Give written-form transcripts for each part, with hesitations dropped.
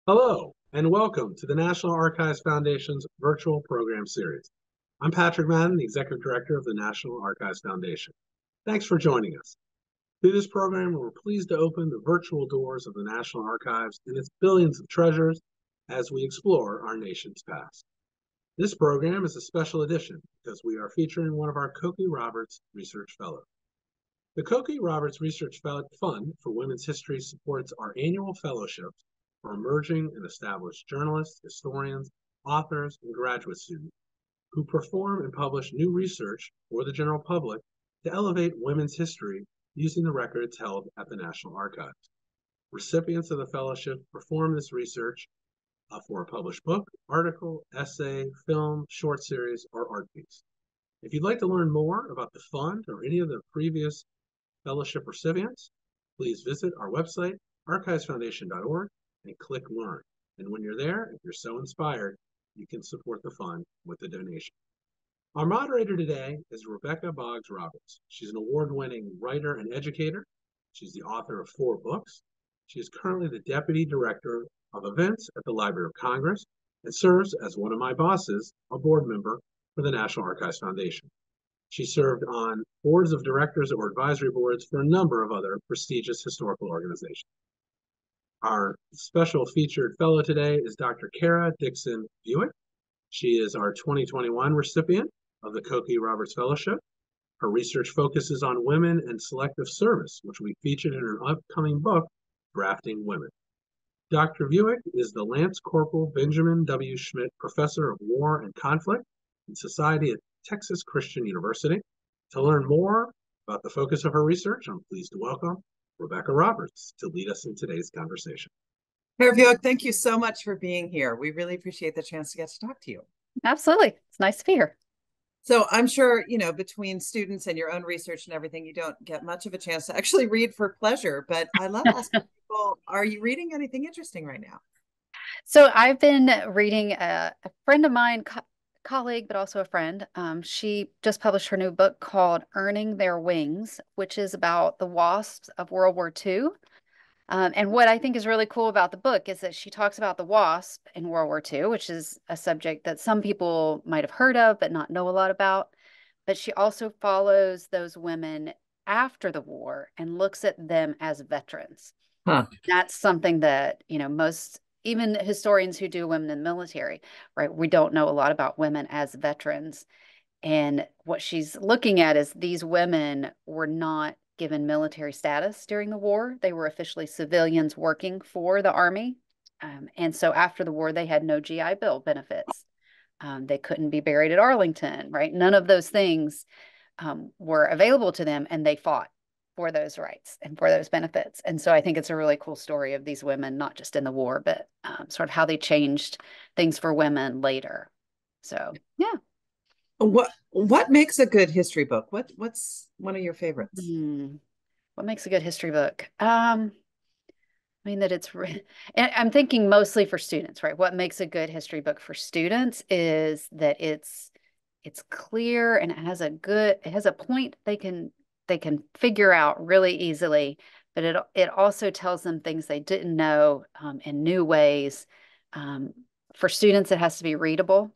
Hello, and welcome to the National Archives Foundation's virtual program series. I'm Patrick Madden, the Executive Director of the National Archives Foundation. Thanks for joining us. Through this program, we're pleased to open the virtual doors of the National Archives and its billions of treasures as we explore our nation's past. This program is a special edition because we are featuring one of our Cokie Roberts Research Fellows. The Cokie Roberts Research Fund for Women's History supports our annual fellowships for emerging and established journalists, historians, authors, and graduate students who perform and publish new research for the general public to elevate women's history using the records held at the National Archives. Recipients of the fellowship perform this research for a published book, article, essay, film, short series, or art piece. If you'd like to learn more about the fund or any of the previous fellowship recipients, please visit our website, archivesfoundation.org, and click Learn. And when you're there, if you're so inspired, you can support the fund with a donation. Our moderator today is Rebecca Boggs Roberts. She's an award-winning writer and educator. She's the author of 4 books. She is currently the Deputy Director of Events at the Library of Congress and serves as one of my bosses, a board member for the National Archives Foundation. She served on boards of directors or advisory boards for a number of other prestigious historical organizations. Our special featured fellow today is Dr. Kara Dixon Vuic. She is our 2021 recipient of the Cokie Roberts Fellowship. Her research focuses on women and selective service, which we featured in her upcoming book, Drafting Women. Dr. Vuic is the Lance Corporal Benjamin W. Schmidt Professor of War and Conflict and Society at Texas Christian University. To learn more about the focus of her research, I'm pleased to welcome Rebecca Roberts to lead us in today's conversation. Vuic, thank you so much for being here. We really appreciate the chance to get to talk to you. Absolutely. It's nice to be here. So I'm sure, between students and your own research and everything, you don't get much of a chance to actually read for pleasure. But I love asking people, are you reading anything interesting right now? So I've been reading a friend of mine, colleague, but also a friend. She just published her new book called Earning Their Wings, which is about the WASPs of World War II. And what I think is really cool about the book is that she talks about the WASP in World War II, which is a subject that some people might have heard of, but not know a lot about. But she also follows those women after the war and looks at them as veterans. Huh. That's something that, most, even historians who do women in the military, right? We don't know a lot about women as veterans. And what she's looking at is these women were not given military status during the war. They were officially civilians working for the Army. And so after the war, they had no GI Bill benefits. They couldn't be buried at Arlington, right? None of those things were available to them, and they fought for those rights and for those benefits. And so I think it's a really cool story of these women, not just in the war, but sort of how they changed things for women later. So, yeah. What makes a good history book? What's one of your favorites? What makes a good history book? I mean that and I'm thinking mostly for students, right? What makes a good history book for students is that it's clear and it has a point they can figure out really easily, but it also tells them things they didn't know in new ways. For students, it has to be readable.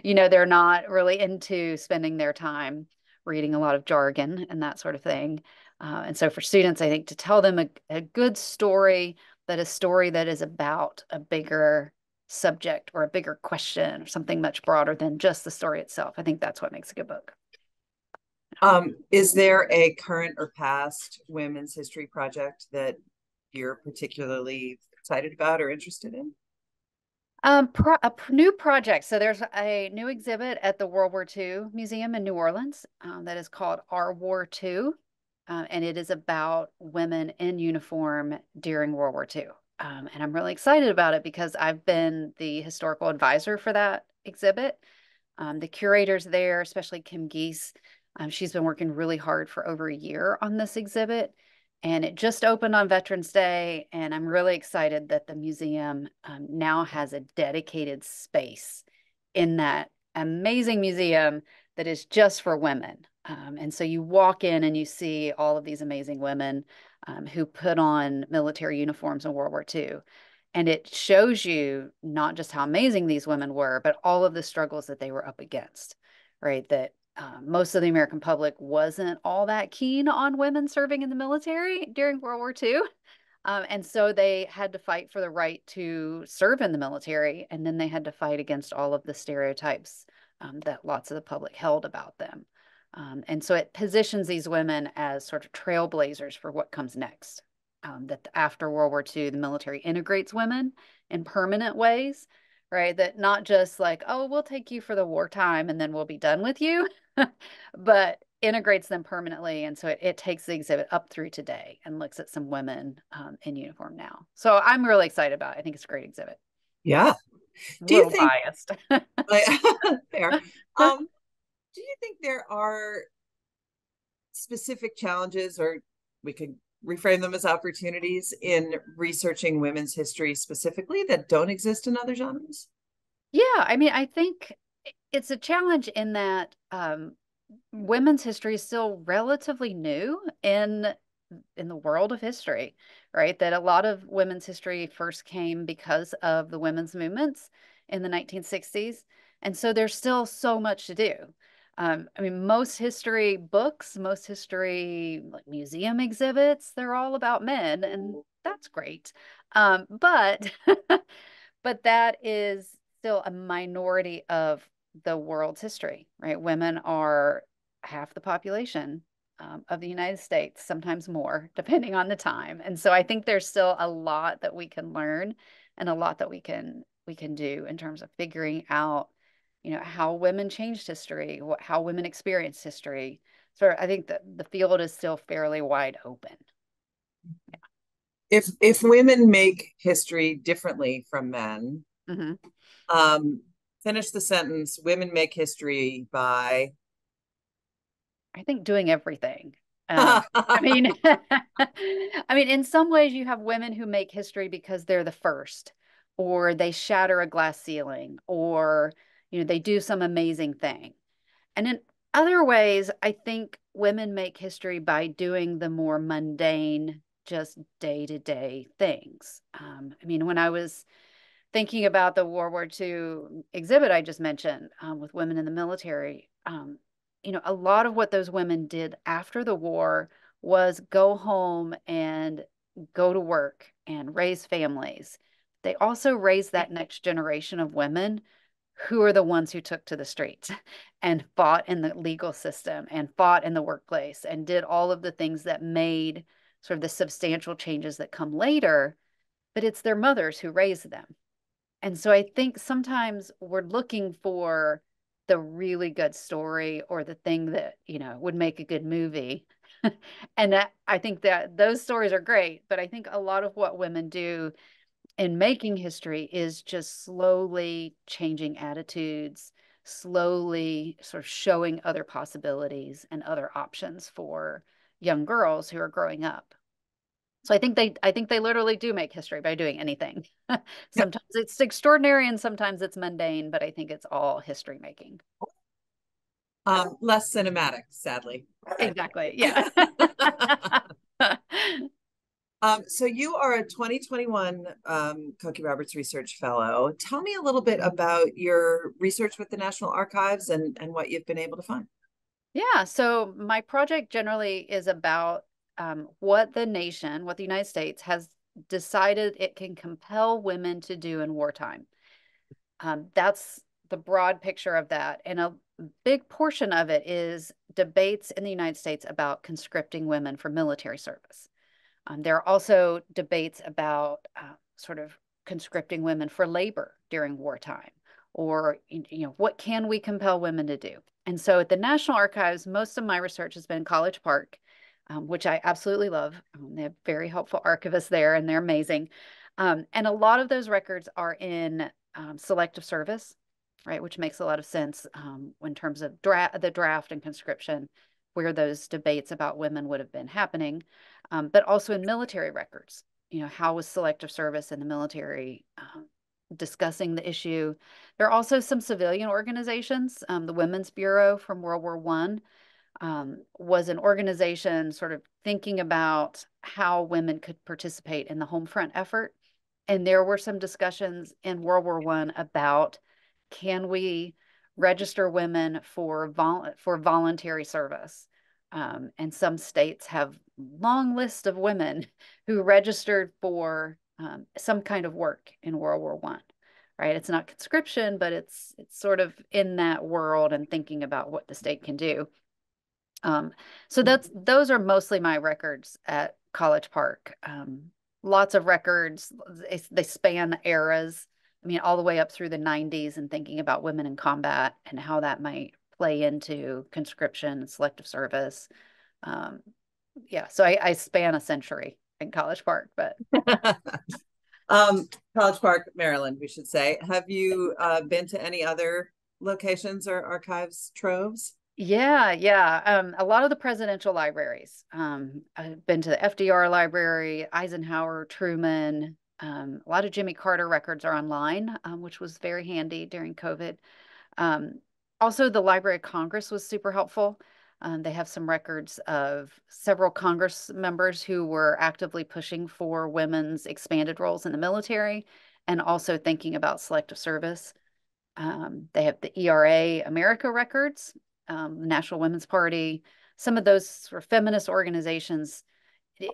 They're not really into spending their time reading a lot of jargon and that sort of thing. And so for students, I think to tell them a good story, that a story that is about a bigger subject or a bigger question or something much broader than just the story itself. I think that's what makes a good book. Is there a current or past women's history project that you're particularly excited about or interested in? A new project. So there's a new exhibit at the World War II Museum in New Orleans that is called Our War II. And it is about women in uniform during World War II. And I'm really excited about it because I've been the historical advisor for that exhibit. The curators there, especially Kim Geese, she's been working really hard for over a year on this exhibit. And it just opened on Veterans Day, and I'm really excited that the museum now has a dedicated space in that amazing museum that is just for women. And so you walk in and you see all of these amazing women who put on military uniforms in World War II. And it shows you not just how amazing these women were, but all of the struggles that they were up against, right? That most of the American public wasn't all that keen on women serving in the military during World War II. And so they had to fight for the right to serve in the military. And then they had to fight against all of the stereotypes that lots of the public held about them. And so it positions these women as sort of trailblazers for what comes next. That after World War II, the military integrates women in permanent ways, right? That not just like, oh, we'll take you for the wartime and then we'll be done with you, but integrates them permanently. And so it takes the exhibit up through today and looks at some women in uniform now. So I'm really excited about it. I think it's a great exhibit. Yeah. A Do you little think biased. fair? Do you think there are specific challenges, or we could reframe them as opportunities, in researching women's history specifically that don't exist in other genres? Yeah, I mean, I think it's a challenge in that women's history is still relatively new in the world of history, right? That a lot of women's history first came because of the women's movements in the 1960s. And so there's still so much to do. I mean, most history books, most history like museum exhibits, they're all about men, and that's great. But but that is still a minority of the world's history, right? Women are half the population of the United States, sometimes more, depending on the time. And so I think there's still a lot that we can learn and a lot that we can do in terms of figuring out, how women changed history, how women experienced history. So I think that the field is still fairly wide open. If women make history differently from men, Mm-hmm. finish the sentence. Women make history by. I think doing everything. I mean, I mean, in some ways, you have women who make history because they're the first, or they shatter a glass ceiling, or they do some amazing thing. And in other ways, I think women make history by doing the more mundane, just day-to-day things. I mean, when I was thinking about the World War II exhibit I just mentioned with women in the military, a lot of what those women did after the war was go home and go to work and raise families. They also raised that next generation of women who are the ones who took to the streets and fought in the legal system and fought in the workplace and did all of the things that made sort of the substantial changes that come later, but it's their mothers who raised them. And so I think sometimes we're looking for the really good story or the thing that, would make a good movie. And I think that those stories are great, but I think a lot of what women do in making history is just slowly changing attitudes, slowly sort of showing other possibilities and other options for young girls who are growing up. So I think they literally do make history by doing anything. Sometimes it's extraordinary and sometimes it's mundane, but I think it's all history making. Less cinematic, sadly. Exactly. Yeah. So you are a 2021 Cokie Roberts Research Fellow. Tell me a little bit about your research with the National Archives and what you've been able to find. Yeah. So my project generally is about what the United States has decided it can compel women to do in wartime. That's the broad picture of that. And a big portion of it is debates in the United States about conscripting women for military service. There are also debates about sort of conscripting women for labor during wartime, or what can we compel women to do? And so at the National Archives, most of my research has been College Park, which I absolutely love. They have very helpful archivists there, and they're amazing. And a lot of those records are in selective service, right, which makes a lot of sense in terms of the draft and conscription, where those debates about women would have been happening, but also in military records. How was selective service in the military discussing the issue? There are also some civilian organizations. The Women's Bureau from World War I was an organization sort of thinking about how women could participate in the home front effort. And there were some discussions in World War I about, can we register women for voluntary service? And some states have long lists of women who registered for some kind of work in World War I. Right? It's not conscription, but it's sort of in that world and thinking about what the state can do. So those are mostly my records at College Park. Lots of records. They span eras. I mean, all the way up through the 90s and thinking about women in combat and how that might play into conscription and selective service. Yeah, so I span a century in College Park, but College Park, Maryland, we should say. Have you been to any other locations or archives troves? Yeah. A lot of the presidential libraries. I've been to the FDR library, Eisenhower, Truman. A lot of Jimmy Carter records are online, which was very handy during COVID. Also, the Library of Congress was super helpful. They have some records of several Congress members who were actively pushing for women's expanded roles in the military and also thinking about selective service. They have the ERA America records, National Women's Party, some of those sort of feminist organizations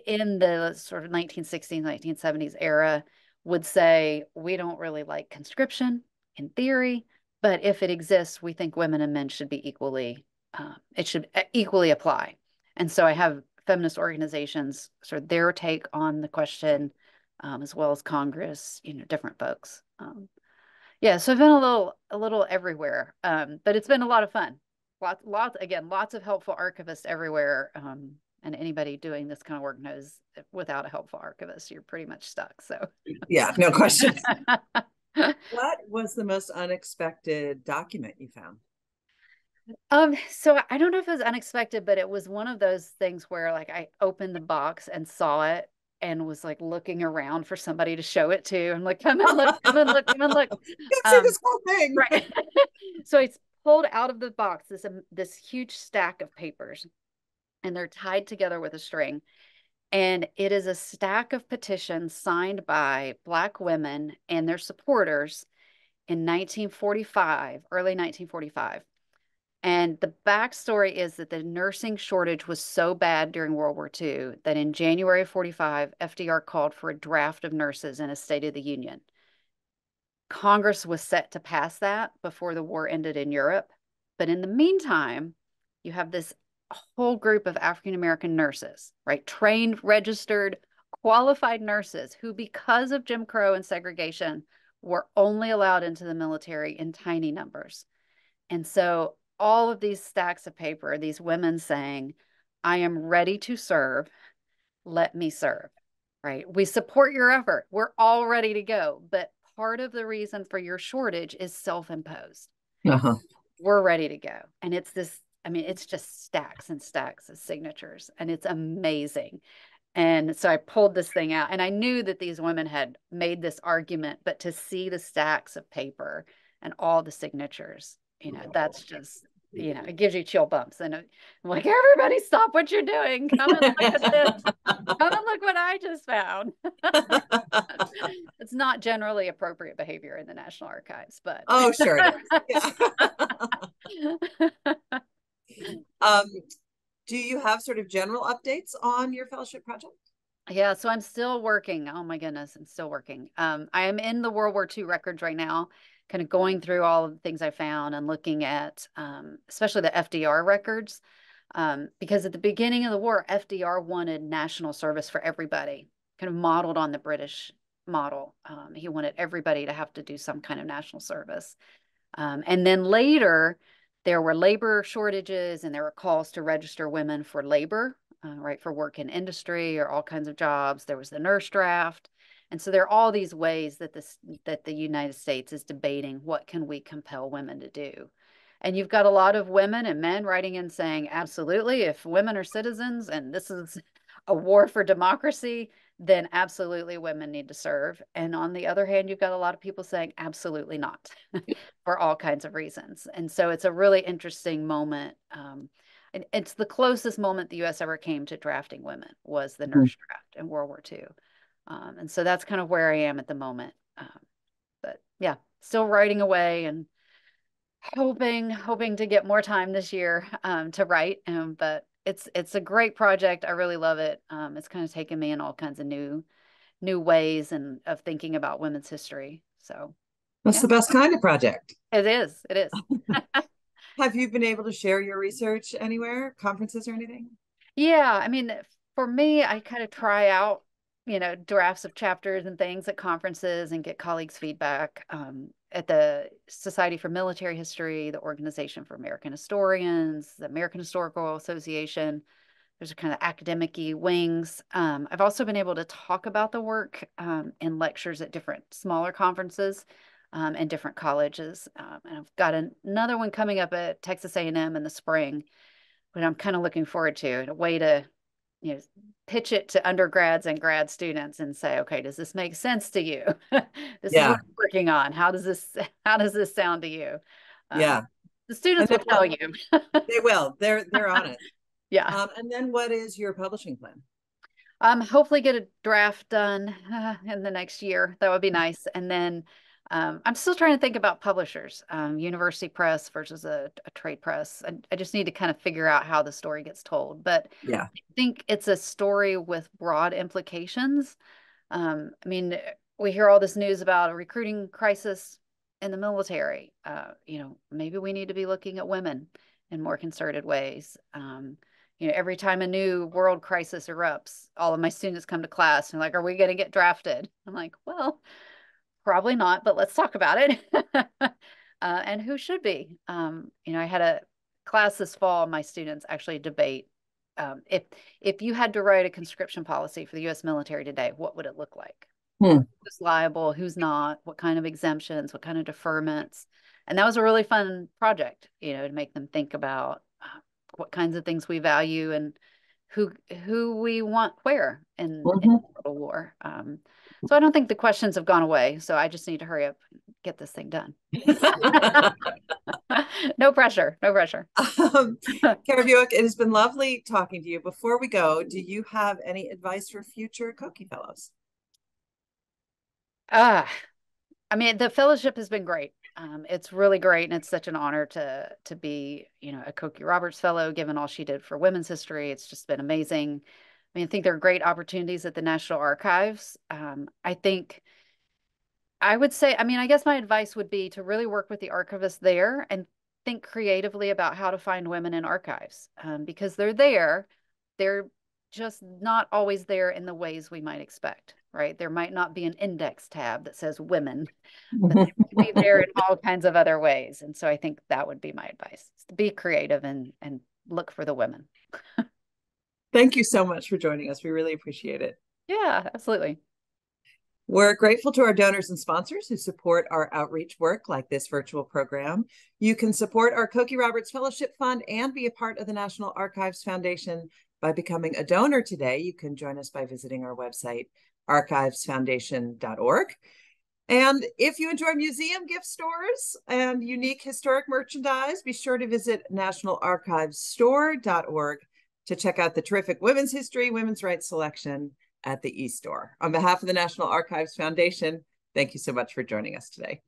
in the sort of 1960s, 1970s era would say, we don't really like conscription in theory, but if it exists, we think women and men should be it should equally apply. And so I have feminist organizations, sort of their take on the question, as well as Congress, different folks. Yeah, so I've been a little everywhere, but it's been a lot of fun. Lots of helpful archivists everywhere. And anybody doing this kind of work knows that without a helpful archivist, you're pretty much stuck. So yeah, no question. What was the most unexpected document you found? So I don't know if it was unexpected, but it was one of those things where like I opened the box and saw it and was like looking around for somebody to show it to. I'm like, come and look, come and look, come and look. See this whole thing. Right. So it's pulled out of the box this huge stack of papers, and they're tied together with a string. And it is a stack of petitions signed by Black women and their supporters in 1945, early 1945. And the backstory is that the nursing shortage was so bad during World War II that in January of 45, FDR called for a draft of nurses in a State of the Union. Congress was set to pass that before the war ended in Europe. But in the meantime, you have this whole group of African American nurses, right? Trained, registered, qualified nurses who, because of Jim Crow and segregation, were only allowed into the military in tiny numbers. And so all of these stacks of paper, these women saying, I am ready to serve, let me serve, right? We support your effort. We're all ready to go. But part of the reason for your shortage is self-imposed. We're ready to go. And it's it's just stacks and stacks of signatures, and it's amazing. And so I pulled this thing out, and I knew that these women had made this argument, but to see the stacks of paper and all the signatures, that's just, it gives you chill bumps. And I'm like, everybody stop what you're doing. Come and look at this. Come and look what I just found. It's not generally appropriate behavior in the National Archives, but. Oh, sure it is. Yeah. Do you have sort of general updates on your fellowship project? Yeah, so I'm still working. Oh my goodness, I'm still working. I am in the World War II records right now, kind of going through all of the things I found and looking at, especially the FDR records, because at the beginning of the war, FDR wanted national service for everybody, kind of modeled on the British model. He wanted everybody to have to do some kind of national service. And then later, there were labor shortages and there were calls to register women for labor, right, for work in industry or all kinds of jobs. There was the nurse draft. And so there are all these ways that the United States is debating what can we compel women to do. And you've got a lot of women and men writing in saying, absolutely, if women are citizens and this is a war for democracy, then absolutely women need to serve. And on the other hand, you've got a lot of people saying absolutely not for all kinds of reasons. And so it's a really interesting moment. And it's the closest moment the U.S. ever came to drafting women was the nurse draft in World War II. And so that's kind of where I am at the moment. But yeah, still writing away and hoping to get more time this year to write. But it's a great project. I really love it. It's kind of taken me in all kinds of new ways and of thinking about women's history. So That's yeah, the best kind of project. it is. It is. Have you been able to share your research anywhere, conferences or anything? Yeah, I mean, for me, I kind of try out, drafts of chapters and things at conferences and get colleagues' feedback. At the Society for Military History, the Organization for American Historians, the American Historical Association. There's a kind of academic-y wings. I've also been able to talk about the work in lectures at different smaller conferences and different colleges. And I've got another one coming up at Texas A&M in the spring, but I'm kind of looking forward to a way to, pitch it to undergrads and grad students and say, okay, does this make sense to you? This is what Yeah, I'm working on. How does this sound to you? Um, yeah. the And students will then tell you. they will. They're on it. Yeah. And then what is your publishing plan? Hopefully get a draft done in the next year. That would be nice. And then I'm still trying to think about publishers, university press versus a trade press. I just need to kind of figure out how the story gets told. But Yeah. I think it's a story with broad implications. I mean, we hear all this news about a recruiting crisis in the military. Maybe we need to be looking at women in more concerted ways. Every time a new world crisis erupts, all of my students come to class and like, are we going to get drafted? I'm like, well, probably not, but let's talk about it. And who should be? I had a class this fall, my students actually debate if you had to write a conscription policy for the U.S. military today, what would it look like? Hmm. Who's liable? Who's not? What kind of exemptions? What kind of deferments? And that was a really fun project, to make them think about what kinds of things we value and who we want where in Mhm. the World War. So I don't think the questions have gone away. So I just need to hurry up and get this thing done. No pressure. No pressure. Kara Vuic, it has been lovely talking to you. Before we go, do you have any advice for future Kochi Fellows? I mean, the fellowship has been great. It's really great, and it's such an honor to be, a Kochi Roberts Fellow, given all she did for women's history. It's just been amazing. I mean, I think there are great opportunities at the National Archives. I would say, I mean, I guess my advice would be to really work with the archivists there and think creatively about how to find women in archives because they're there. They're just not always there in the ways we might expect, right? There might not be an index tab that says women, but they might be there in all kinds of other ways. And so I think that would be my advice, is to be creative and look for the women. Thank you so much for joining us. We really appreciate it. Yeah, absolutely. We're grateful to our donors and sponsors who support our outreach work like this virtual program. You can support our Kochi Roberts Fellowship Fund and be a part of the National Archives Foundation by becoming a donor today. You can join us by visiting our website, archivesfoundation.org. And if you enjoy museum gift stores and unique historic merchandise, be sure to visit nationalarchivesstore.org to check out the terrific women's history, women's rights selection at the e-store. On behalf of the National Archives Foundation, thank you so much for joining us today.